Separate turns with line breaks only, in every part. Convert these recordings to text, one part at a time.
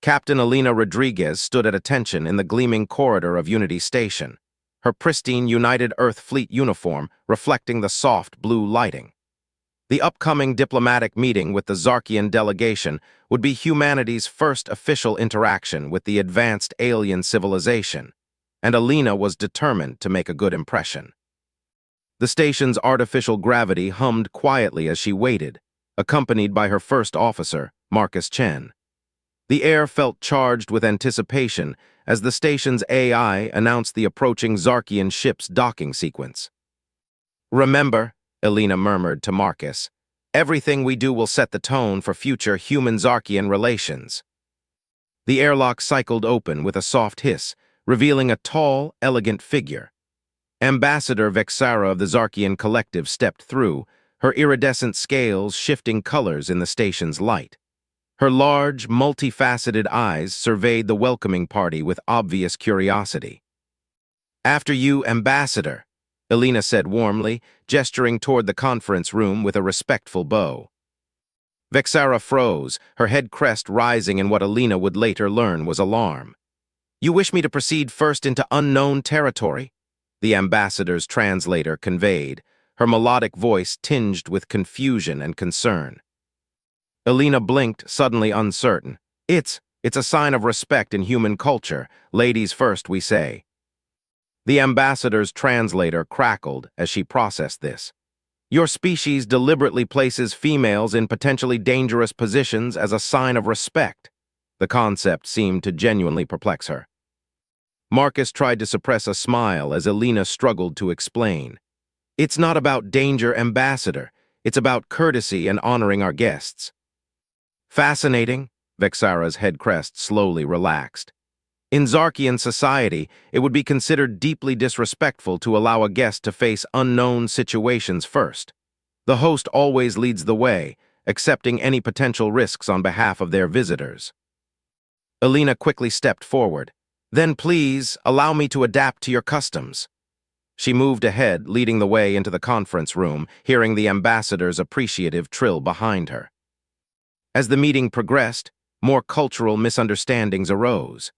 Captain Elena Rodriguez stood at attention in the gleaming corridor of Unity Station, her pristine United Earth Fleet uniform reflecting the soft blue lighting. The upcoming diplomatic meeting with the Zarkian delegation would be humanity's first official interaction with the advanced alien civilization, and Elena was determined to make a good impression. The station's artificial gravity hummed quietly as she waited, accompanied by her first officer, Marcus Chen. The air felt charged with anticipation as the station's AI announced the approaching Zarkian ship's docking sequence. "Remember," Elena murmured to Marcus, "everything we do will set the tone for future human-Zarkian relations." The airlock cycled open with a soft hiss, revealing a tall, elegant figure. Ambassador Vexara of the Zarkian Collective stepped through, her iridescent scales shifting colors in the station's light. Her large, multifaceted eyes surveyed the welcoming party with obvious curiosity. "After you, Ambassador," Elena said warmly, gesturing toward the conference room with a respectful bow. Vexara froze, her head crest rising in what Elena would later learn was alarm. "You wish me to proceed first into unknown territory?" the ambassador's translator conveyed, her melodic voice tinged with confusion and concern. Elena blinked, suddenly uncertain. It's a sign of respect in human culture. Ladies first, we say." The ambassador's translator crackled as she processed this. "Your species deliberately places females in potentially dangerous positions as a sign of respect." The concept seemed to genuinely perplex her. Marcus tried to suppress a smile as Elena struggled to explain. "It's not about danger, Ambassador. It's about courtesy and honoring our guests." "Fascinating," Vexara's head crest slowly relaxed. "In Zarkian society, it would be considered deeply disrespectful to allow a guest to face unknown situations first. The host always leads the way, accepting any potential risks on behalf of their visitors." Elena quickly stepped forward. "Then please, allow me to adapt to your customs." She moved ahead, leading the way into the conference room, hearing the ambassador's appreciative trill behind her. As the meeting progressed, more cultural misunderstandings arose.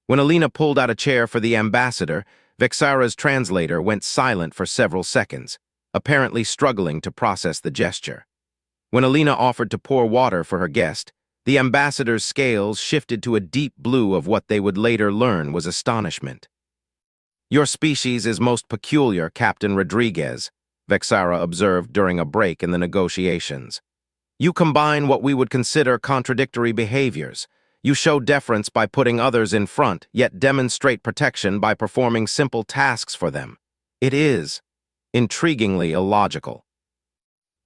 When Elena pulled out a chair for the ambassador, Vexara's translator went silent for several seconds, apparently struggling to process the gesture. When Elena offered to pour water for her guest, the ambassador's scales shifted to a deep blue of what they would later learn was astonishment. "Your species is most peculiar, Captain Rodriguez," Vexara observed during a break in the negotiations. "You combine what we would consider contradictory behaviors. You show deference by putting others in front, yet demonstrate protection by performing simple tasks for them. It is intriguingly illogical."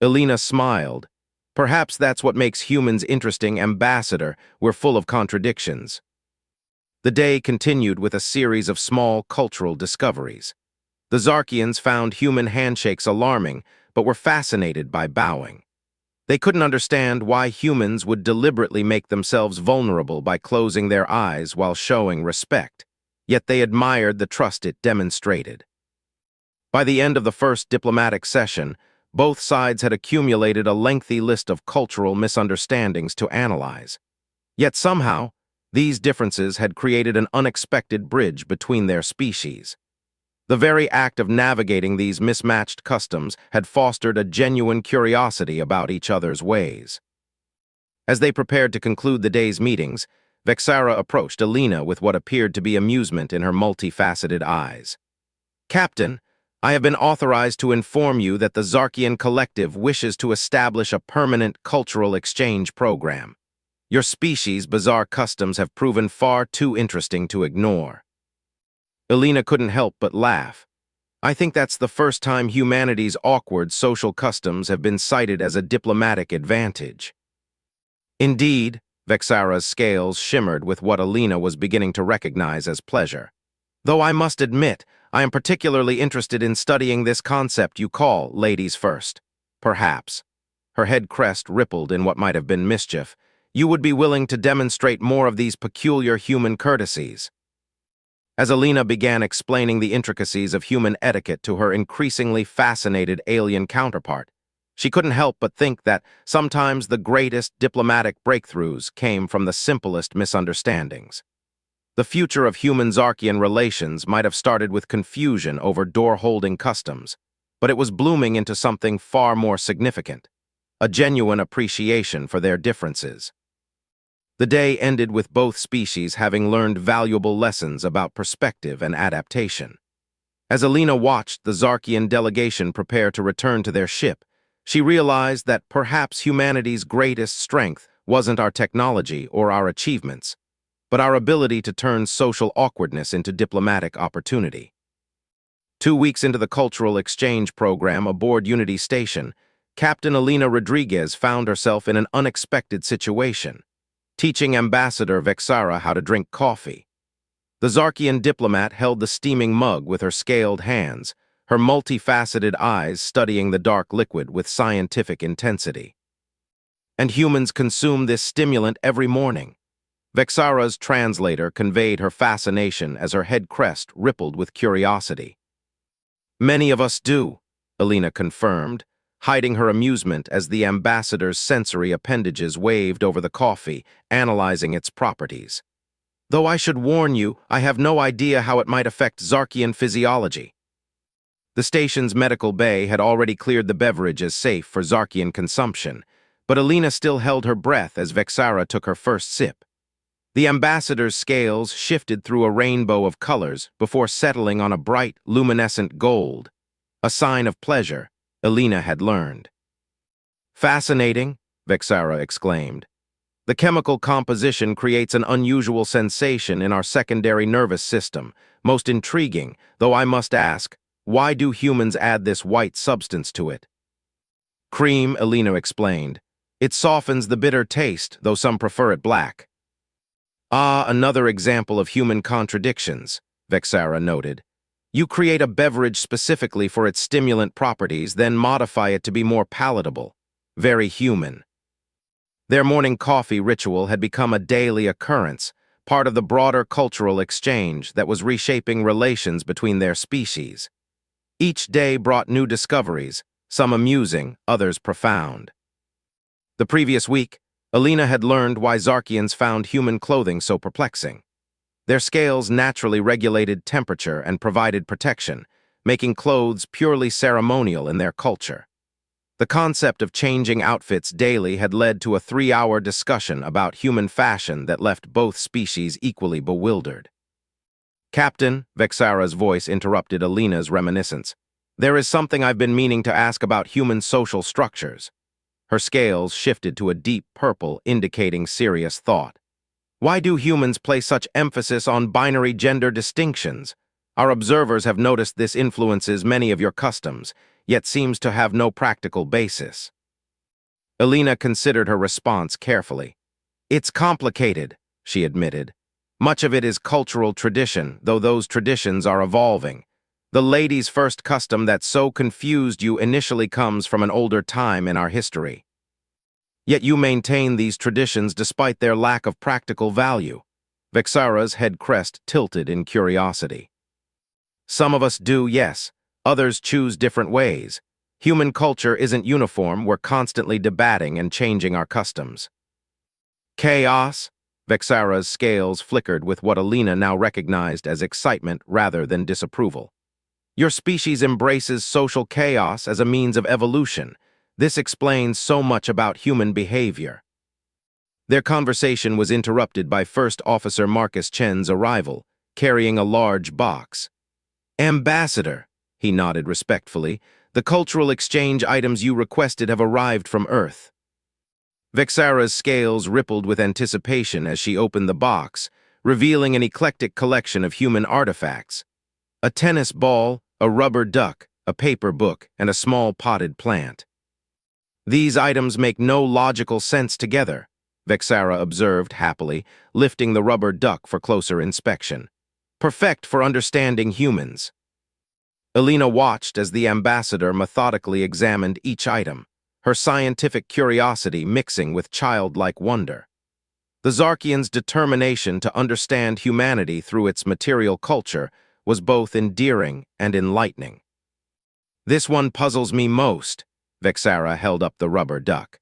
Elena smiled. "Perhaps that's what makes humans interesting, Ambassador. We're full of contradictions." The day continued with a series of small cultural discoveries. The Zarkians found human handshakes alarming, but were fascinated by bowing. They couldn't understand why humans would deliberately make themselves vulnerable by closing their eyes while showing respect, yet they admired the trust it demonstrated. By the end of the first diplomatic session, both sides had accumulated a lengthy list of cultural misunderstandings to analyze. Yet somehow, these differences had created an unexpected bridge between their species. The very act of navigating these mismatched customs had fostered a genuine curiosity about each other's ways. As they prepared to conclude the day's meetings, Vexara approached Elena with what appeared to be amusement in her multifaceted eyes. "Captain, I have been authorized to inform you that the Zarkian Collective wishes to establish a permanent cultural exchange program. Your species' bizarre customs have proven far too interesting to ignore." Elena couldn't help but laugh. "I think that's the first time humanity's awkward social customs have been cited as a diplomatic advantage." Indeed, Vexara's scales shimmered with what Elena was beginning to recognize as pleasure. "Though I must admit, I am particularly interested in studying this concept you call ladies first. Perhaps," her head crest rippled in what might have been mischief, "you would be willing to demonstrate more of these peculiar human courtesies." As Elena began explaining the intricacies of human etiquette to her increasingly fascinated alien counterpart, She couldn't help but think that sometimes the greatest diplomatic breakthroughs came from the simplest misunderstandings. The future of human-Zarkian relations might have started with confusion over door-holding customs, but it was blooming into something far more significant, a genuine appreciation for their differences. The day ended with both species having learned valuable lessons about perspective and adaptation. As Alina watched the Zarkian delegation prepare to return to their ship, she realized that perhaps humanity's greatest strength wasn't our technology or our achievements, but our ability to turn social awkwardness into diplomatic opportunity. 2 weeks into the cultural exchange program aboard Unity Station, Captain Alina Rodriguez found herself in an unexpected situation, teaching Ambassador Vexara how to drink coffee. The Zarkian diplomat held the steaming mug with her scaled hands, her multifaceted eyes studying the dark liquid with scientific intensity. And humans consume this stimulant every morning. Vexara's translator conveyed her fascination as her head crest rippled with curiosity. Many of us do, Alina confirmed, hiding her amusement as the ambassador's sensory appendages waved over the coffee, analyzing its properties. Though I should warn you, I have no idea how it might affect Zarkian physiology. The station's medical bay had already cleared the beverage as safe for Zarkian consumption, but Alina still held her breath as Vexara took her first sip. The ambassador's scales shifted through a rainbow of colors before settling on a bright, luminescent gold, a sign of pleasure, Alina had learned. Fascinating, Vexara exclaimed. The chemical composition creates an unusual sensation in our secondary nervous system, most intriguing, though I must ask, why do humans add this white substance to it? Cream, Alina explained. It softens the bitter taste, though some prefer it black. Ah, another example of human contradictions, Vexara noted. You create a beverage specifically for its stimulant properties, then modify it to be more palatable. Very human. Their morning coffee ritual had become a daily occurrence, part of the broader cultural exchange that was reshaping relations between their species. Each day brought new discoveries, some amusing, others profound. The previous week, Alina had learned why Zarkians found human clothing so perplexing. Their scales naturally regulated temperature and provided protection, making clothes purely ceremonial in their culture. The concept of changing outfits daily had led to a 3-hour discussion about human fashion that left both species equally bewildered. Captain, Vexara's voice interrupted Alina's reminiscence. There is something I've been meaning to ask about human social structures. Her scales shifted to a deep purple, indicating serious thought. Why do humans place such emphasis on binary gender distinctions? Our observers have noticed this influences many of your customs, yet seems to have no practical basis. Alina considered her response carefully. It's complicated, she admitted. Much of it is cultural tradition, though those traditions are evolving. The lady's first custom that so confused you initially comes from an older time in our history. Yet you maintain these traditions despite their lack of practical value. Vexara's head crest tilted in curiosity. Some of us do, yes. Others choose different ways. Human culture isn't uniform, we're constantly debating and changing our customs. Chaos? Vexara's scales flickered with what Alina now recognized as excitement rather than disapproval. Your species embraces social chaos as a means of evolution. This explains so much about human behavior. Their conversation was interrupted by First Officer Marcus Chen's arrival, carrying a large box. Ambassador, he nodded respectfully, the cultural exchange items you requested have arrived from Earth. Vexara's scales rippled with anticipation as she opened the box, revealing an eclectic collection of human artifacts. A tennis ball, a rubber duck, a paper book, and a small potted plant. These items make no logical sense together, Vexara observed happily, lifting the rubber duck for closer inspection. Perfect for understanding humans. Alina watched as the ambassador methodically examined each item, her scientific curiosity mixing with childlike wonder. The Zarkians' determination to understand humanity through its material culture was both endearing and enlightening. This one puzzles me most, Vexara held up the rubber duck.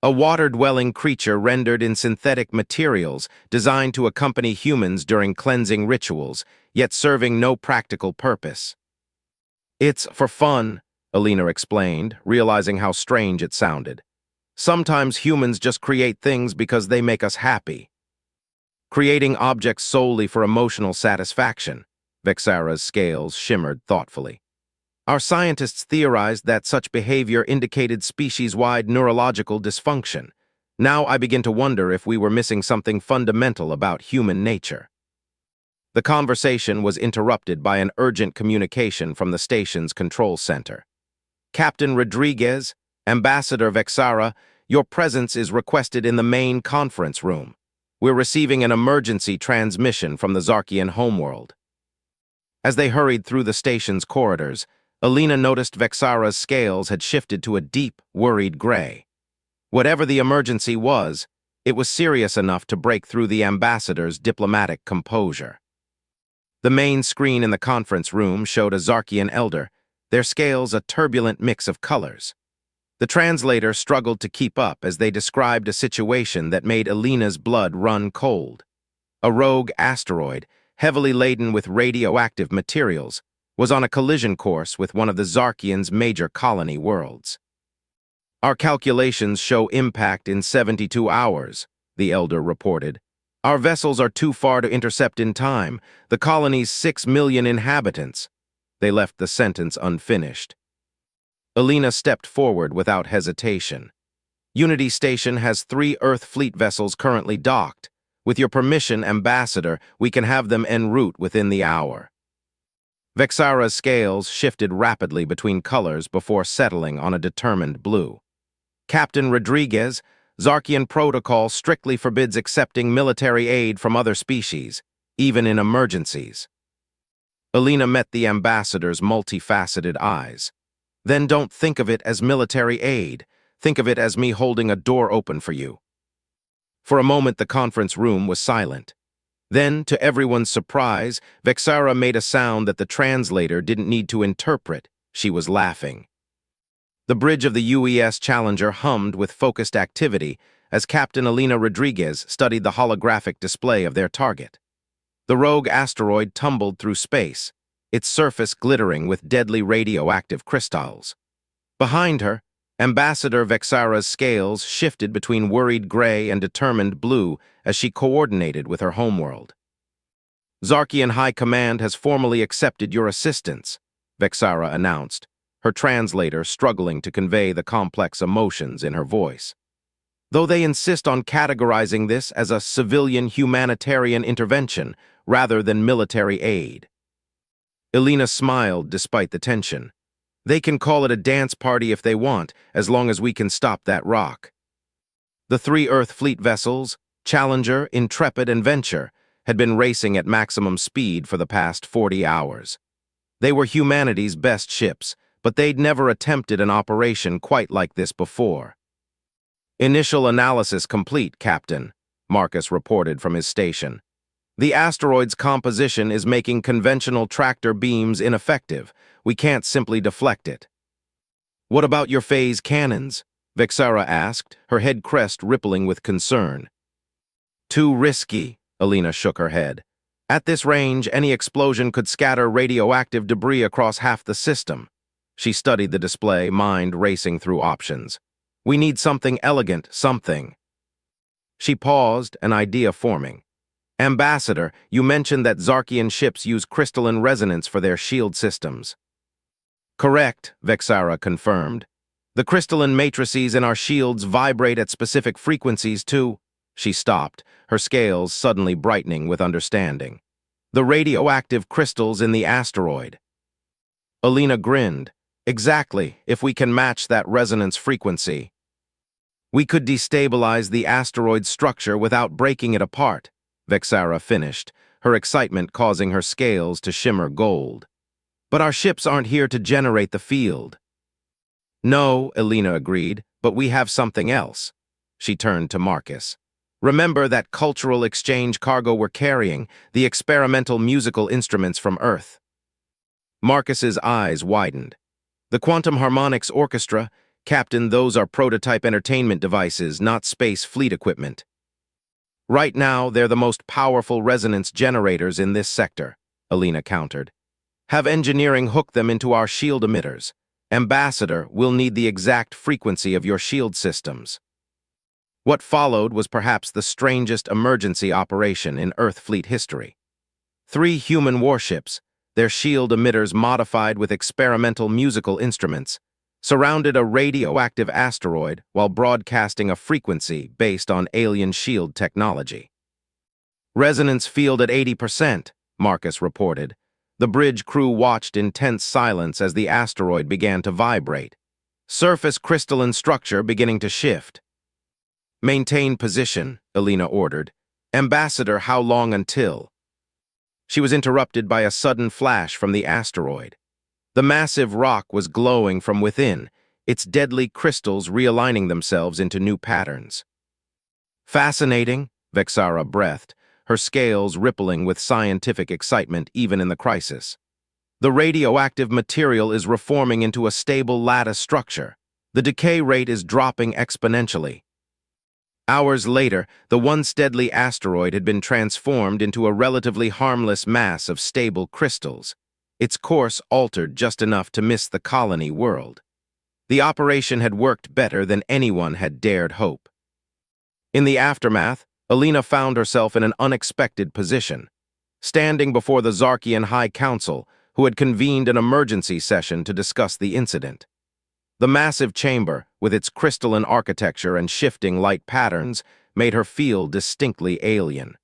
A water-dwelling creature rendered in synthetic materials designed to accompany humans during cleansing rituals, yet serving no practical purpose. It's for fun, Alina explained, realizing how strange it sounded. Sometimes humans just create things because they make us happy. Creating objects solely for emotional satisfaction. Vexara's scales shimmered thoughtfully. Our scientists theorized that such behavior indicated species-wide neurological dysfunction. Now I begin to wonder if we were missing something fundamental about human nature. The conversation was interrupted by an urgent communication from the station's control center. Captain Rodriguez, Ambassador Vexara, your presence is requested in the main conference room. We're receiving an emergency transmission from the Zarkian homeworld. As they hurried through the station's corridors, Alina noticed Vexara's scales had shifted to a deep, worried gray. Whatever the emergency was, it was serious enough to break through the ambassador's diplomatic composure. The main screen in the conference room showed a Zarkian elder, their scales a turbulent mix of colors. The translator struggled to keep up as they described a situation that made Alina's blood run cold. A rogue asteroid, heavily laden with radioactive materials, was on a collision course with one of the Zarkian's major colony worlds. Our calculations show impact in 72 hours, the elder reported. Our vessels are too far to intercept in time, the colony's 6 million inhabitants. They left the sentence unfinished. Alina stepped forward without hesitation. Unity Station has 3 Earth fleet vessels currently docked. With your permission, Ambassador, we can have them en route within the hour. Vexara's scales shifted rapidly between colors before settling on a determined blue. Captain Rodriguez, Zarkian protocol strictly forbids accepting military aid from other species, even in emergencies. Alina met the ambassador's multifaceted eyes. Then don't think of it as military aid. Think of it as me holding a door open for you. For a moment, the conference room was silent. Then, to everyone's surprise, Vexara made a sound that the translator didn't need to interpret. She was laughing. The bridge of the UES Challenger hummed with focused activity as Captain Alina Rodriguez studied the holographic display of their target. The rogue asteroid tumbled through space, its surface glittering with deadly radioactive crystals. Behind her, Ambassador Vexara's scales shifted between worried gray and determined blue as she coordinated with her homeworld. Zarkian High Command has formally accepted your assistance, Vexara announced, her translator struggling to convey the complex emotions in her voice. Though they insist on categorizing this as a civilian humanitarian intervention rather than military aid. Alina smiled despite the tension. They can call it a dance party if they want, as long as we can stop that rock. The 3 Earth fleet vessels, Challenger, Intrepid, and Venture, had been racing at maximum speed for the past 40 hours. They were humanity's best ships, but they'd never attempted an operation quite like this before. Initial analysis complete, Captain, Marcus reported from his station. The asteroid's composition is making conventional tractor beams ineffective. We can't simply deflect it. What about your phase cannons? Vexara asked, her head crest rippling with concern. Too risky, Alina shook her head. At this range, any explosion could scatter radioactive debris across half the system. She studied the display, mind racing through options. We need something elegant, something. She paused, an idea forming. Ambassador, you mentioned that Zarkian ships use crystalline resonance for their shield systems. Correct, Vexara confirmed. The crystalline matrices in our shields vibrate at specific frequencies too. She stopped, her scales suddenly brightening with understanding. The radioactive crystals in the asteroid. Alina grinned. Exactly, if we can match that resonance frequency. We could destabilize the asteroid's structure without breaking it apart, Vexara finished, her excitement causing her scales to shimmer gold. But our ships aren't here to generate the field. No, Alina agreed, but we have something else. She turned to Marcus. Remember that cultural exchange cargo we're carrying, the experimental musical instruments from Earth. Marcus's eyes widened. The Quantum Harmonics Orchestra, Captain, those are prototype entertainment devices, not space fleet equipment. Right now, they're the most powerful resonance generators in this sector, Alina countered. Have engineering hook them into our shield emitters. Ambassador, we'll need the exact frequency of your shield systems. What followed was perhaps the strangest emergency operation in Earth fleet history. 3 human warships, their shield emitters modified with experimental musical instruments, surrounded a radioactive asteroid while broadcasting a frequency based on alien shield technology. Resonance field at 80%, Marcus reported. The bridge crew watched in tense silence as the asteroid began to vibrate. Surface crystalline structure beginning to shift. Maintain position, Alina ordered. Ambassador, how long until? She was interrupted by a sudden flash from the asteroid. The massive rock was glowing from within, its deadly crystals realigning themselves into new patterns. Fascinating, Vexara breathed, her scales rippling with scientific excitement even in the crisis. The radioactive material is reforming into a stable lattice structure. The decay rate is dropping exponentially. Hours later, the once deadly asteroid had been transformed into a relatively harmless mass of stable crystals, its course altered just enough to miss the colony world. The operation had worked better than anyone had dared hope. In the aftermath, Alina found herself in an unexpected position, standing before the Zarkian High Council, who had convened an emergency session to discuss the incident. The massive chamber, with its crystalline architecture and shifting light patterns, made her feel distinctly alien.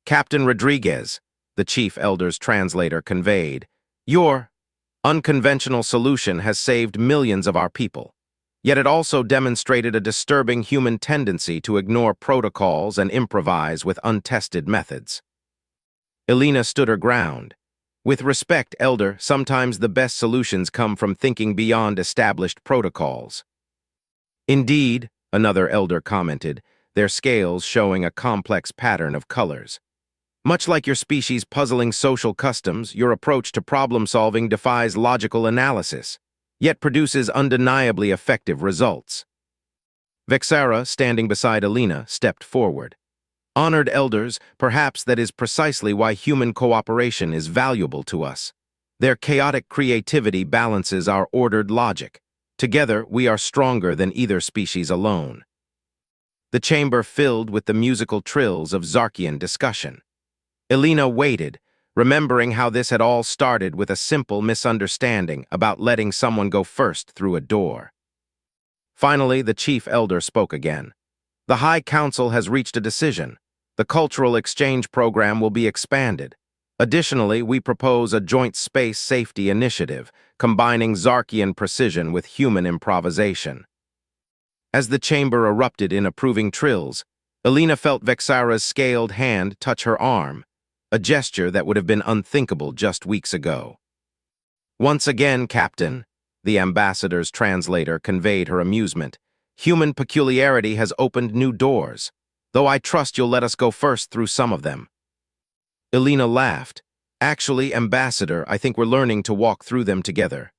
Captain Rodriguez, the Chief Elder's translator conveyed, your unconventional solution has saved millions of our people. Yet it also demonstrated a disturbing human tendency to ignore protocols and improvise with untested methods. Alina stood her ground. With respect, Elder, sometimes the best solutions come from thinking beyond established protocols. Indeed, another Elder commented, their scales showing a complex pattern of colors. Much like your species' puzzling social customs, your approach to problem-solving defies logical analysis, yet produces undeniably effective results. Vexara, standing beside Alina, stepped forward. Honored elders, perhaps that is precisely why human cooperation is valuable to us. Their chaotic creativity balances our ordered logic. Together, we are stronger than either species alone. The chamber filled with the musical trills of Zarkian discussion. Alina waited, remembering how this had all started with a simple misunderstanding about letting someone go first through a door. Finally, the Chief Elder spoke again. The High Council has reached a decision. The cultural exchange program will be expanded. Additionally, we propose a joint space safety initiative, combining Zarkian precision with human improvisation. As the chamber erupted in approving trills, Alina felt Vexara's scaled hand touch her arm, a gesture that would have been unthinkable just weeks ago. Once again, Captain, the ambassador's translator conveyed her amusement, human peculiarity has opened new doors, though I trust you'll let us go first through some of them. Alina laughed. Actually, Ambassador, I think we're learning to walk through them together.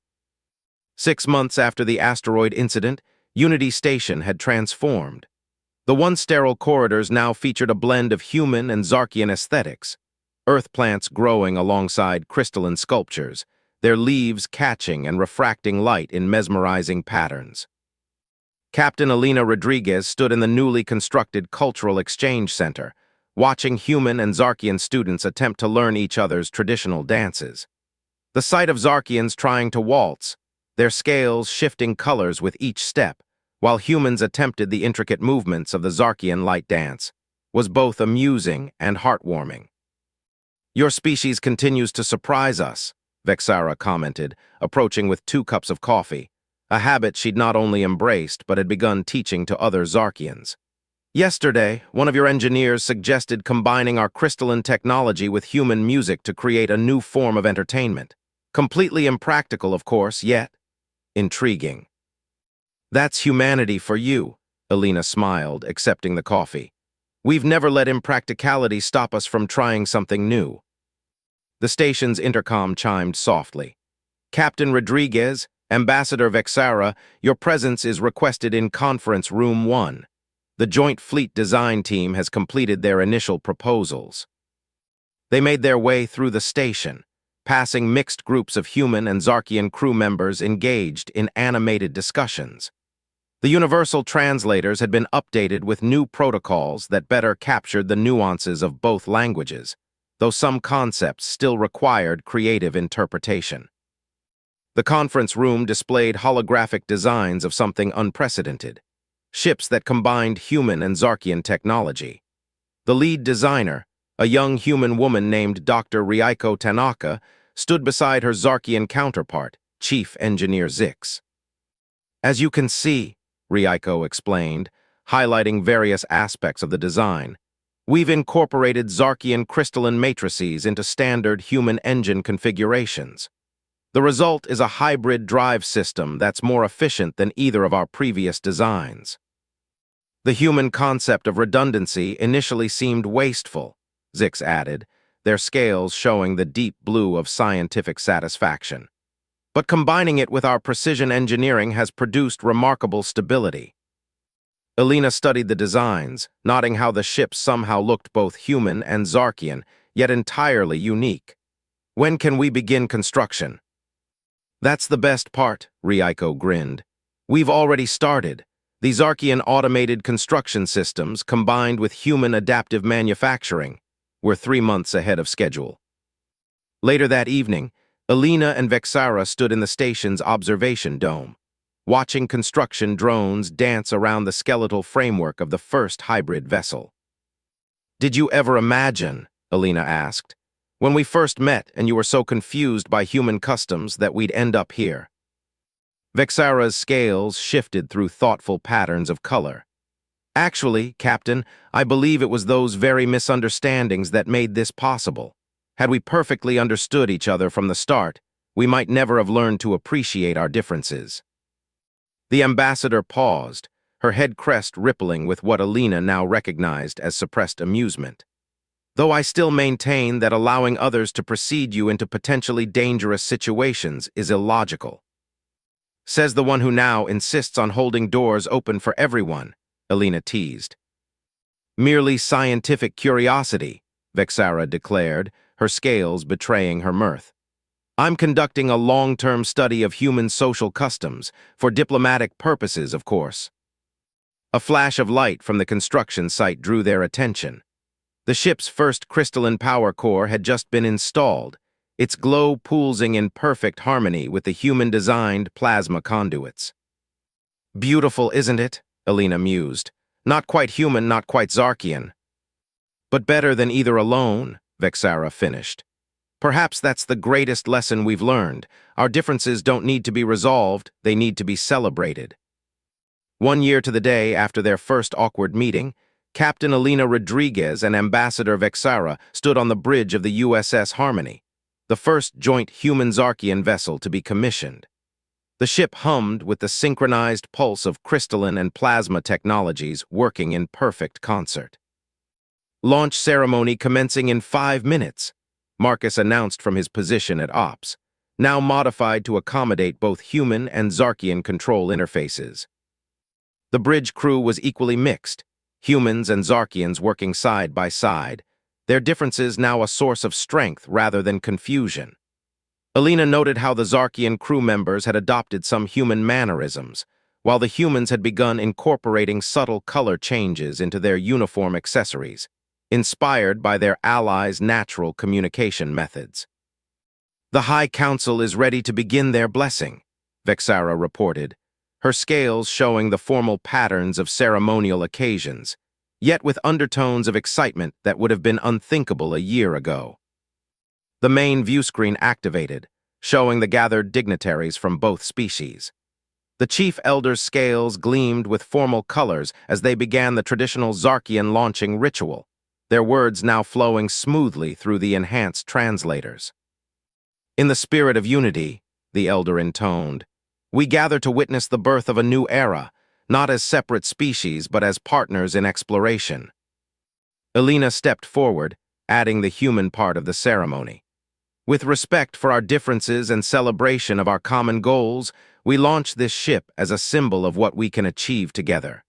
6 months after the asteroid incident, Unity Station had transformed. The once sterile corridors now featured a blend of human and Zarkian aesthetics, earth plants growing alongside crystalline sculptures, their leaves catching and refracting light in mesmerizing patterns. Captain Alina Rodriguez stood in the newly constructed Cultural Exchange Center, watching human and Zarkian students attempt to learn each other's traditional dances. The sight of Zarkians trying to waltz, their scales shifting colors with each step, while humans attempted the intricate movements of the Zarkian light dance, was both amusing and heartwarming. Your species continues to surprise us, Vexara commented, approaching with 2 cups of coffee, a habit she'd not only embraced but had begun teaching to other Zarkians. Yesterday, one of your engineers suggested combining our crystalline technology with human music to create a new form of entertainment. Completely impractical, of course, yet intriguing. That's humanity for you, Alina smiled, accepting the coffee. We've never let impracticality stop us from trying something new. The station's intercom chimed softly. Captain Rodriguez, Ambassador Vexara, your presence is requested in Conference Room 1. The Joint Fleet Design Team has completed their initial proposals. They made their way through the station, passing mixed groups of human and Zarkian crew members engaged in animated discussions. The universal translators had been updated with new protocols that better captured the nuances of both languages, though some concepts still required creative interpretation. The conference room displayed holographic designs of something unprecedented, ships that combined human and Zarkian technology. The lead designer, a young human woman named Dr. Rieko Tanaka, stood beside her Zarkian counterpart, Chief Engineer Zix. As you can see, Rieko explained, highlighting various aspects of the design, we've incorporated Zarkian crystalline matrices into standard human engine configurations. The result is a hybrid drive system that's more efficient than either of our previous designs. The human concept of redundancy initially seemed wasteful, Zix added, their scales showing the deep blue of scientific satisfaction. But combining it with our precision engineering has produced remarkable stability. Elena studied the designs, noting how the ships somehow looked both human and Zarkian, yet entirely unique. When can we begin construction? That's the best part, Rieko grinned. We've already started. The Zarkian automated construction systems combined with human adaptive manufacturing. We're 3 months ahead of schedule. Later that evening, Elena and Vexara stood in the station's observation dome, watching construction drones dance around the skeletal framework of the first hybrid vessel. Did you ever imagine, Elena asked, when we first met and you were so confused by human customs that we'd end up here? Vexara's scales shifted through thoughtful patterns of color. Actually, Captain, I believe it was those very misunderstandings that made this possible. Had we perfectly understood each other from the start, we might never have learned to appreciate our differences. The ambassador paused, her head crest rippling with what Elena now recognized as suppressed amusement. Though I still maintain that allowing others to precede you into potentially dangerous situations is illogical. Says the one who now insists on holding doors open for everyone, Elena teased. Merely scientific curiosity, Vexara declared, her scales betraying her mirth. I'm conducting a long-term study of human social customs, for diplomatic purposes, of course. A flash of light from the construction site drew their attention. The ship's first crystalline power core had just been installed, its glow pulsing in perfect harmony with the human-designed plasma conduits. Beautiful, isn't it? Elena mused. Not quite human, not quite Zarkian. But better than either alone, Vexara finished. Perhaps that's the greatest lesson we've learned. Our differences don't need to be resolved, they need to be celebrated. 1 year to the day after their first awkward meeting, Captain Elena Rodriguez and Ambassador Vexara stood on the bridge of the USS Harmony, the first joint human-Zarkian vessel to be commissioned. The ship hummed with the synchronized pulse of crystalline and plasma technologies working in perfect concert. Launch ceremony commencing in 5 minutes, Marcus announced from his position at Ops, now modified to accommodate both human and Zarkian control interfaces. The bridge crew was equally mixed, humans and Zarkians working side by side, their differences now a source of strength rather than confusion. Elena noted how the Zarkian crew members had adopted some human mannerisms, while the humans had begun incorporating subtle color changes into their uniform accessories, inspired by their allies' natural communication methods. The High Council is ready to begin their blessing, Vexara reported, her scales showing the formal patterns of ceremonial occasions, yet with undertones of excitement that would have been unthinkable a year ago. The main viewscreen activated, showing the gathered dignitaries from both species. The chief elder's scales gleamed with formal colors as they began the traditional Zarkian launching ritual, their words now flowing smoothly through the enhanced translators. In the spirit of unity, the elder intoned, we gather to witness the birth of a new era, not as separate species but as partners in exploration. Elena stepped forward, adding the human part of the ceremony. With respect for our differences and celebration of our common goals, we launch this ship as a symbol of what we can achieve together."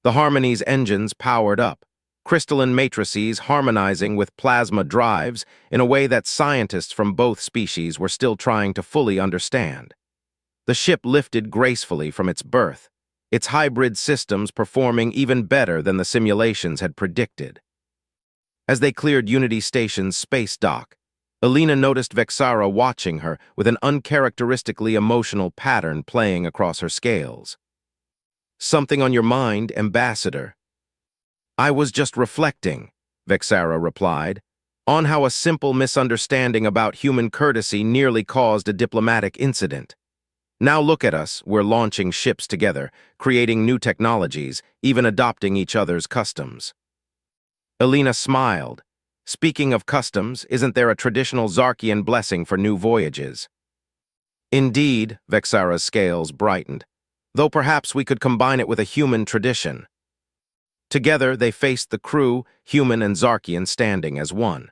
The Harmony's engines powered up, crystalline matrices harmonizing with plasma drives in a way that scientists from both species were still trying to fully understand. The ship lifted gracefully from its berth, its hybrid systems performing even better than the simulations had predicted. As they cleared Unity Station's space dock, Alina noticed Vexara watching her with an uncharacteristically emotional pattern playing across her scales. "Something on your mind, Ambassador?" "I was just reflecting," Vexara replied, "on how a simple misunderstanding about human courtesy nearly caused a diplomatic incident. Now look at us, we're launching ships together, creating new technologies, even adopting each other's customs." Alina smiled. "Speaking of customs, isn't there a traditional Zarkian blessing for new voyages?" "Indeed," Vexara's scales brightened, "though perhaps we could combine it with a human tradition." Together, they faced the crew, human and Zarkian, standing as one.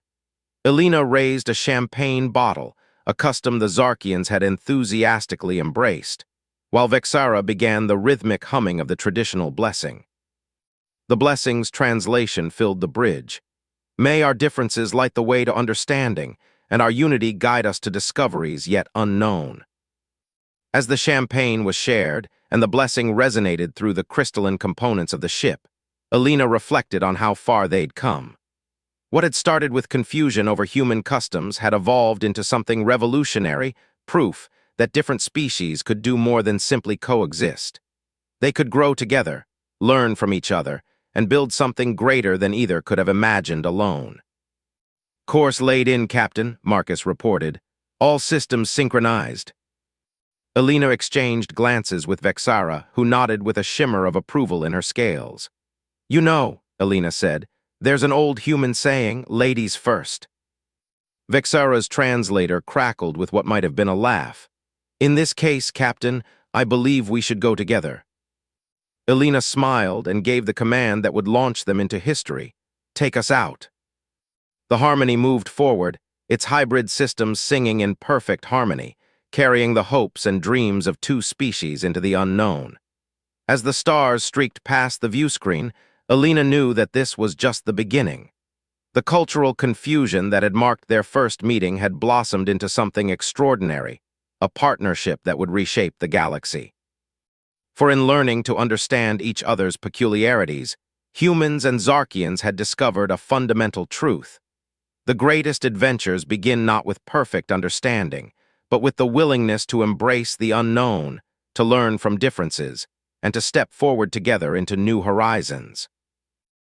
Alina raised a champagne bottle, a custom the Zarkians had enthusiastically embraced, while Vexara began the rhythmic humming of the traditional blessing. The blessing's translation filled the bridge. "May our differences light the way to understanding, and our unity guide us to discoveries yet unknown." As the champagne was shared and the blessing resonated through the crystalline components of the ship, Alina reflected on how far they'd come. What had started with confusion over human customs had evolved into something revolutionary, proof that different species could do more than simply coexist. They could grow together, learn from each other, and build something greater than either could have imagined alone. "Course laid in, Captain," Marcus reported. "All systems synchronized." Alina exchanged glances with Vexara, who nodded with a shimmer of approval in her scales. "You know," Alina said, "there's an old human saying, 'ladies first.'" Vexara's translator crackled with what might have been a laugh. "In this case, Captain, I believe we should go together." Alina smiled and gave the command that would launch them into history. "Take us out." The Harmony moved forward, its hybrid systems singing in perfect harmony, carrying the hopes and dreams of two species into the unknown. As the stars streaked past the viewscreen, Alina knew that this was just the beginning. The cultural confusion that had marked their first meeting had blossomed into something extraordinary, a partnership that would reshape the galaxy. For in learning to understand each other's peculiarities, humans and Zarkians had discovered a fundamental truth. The greatest adventures begin not with perfect understanding, but with the willingness to embrace the unknown, to learn from differences, and to step forward together into new horizons.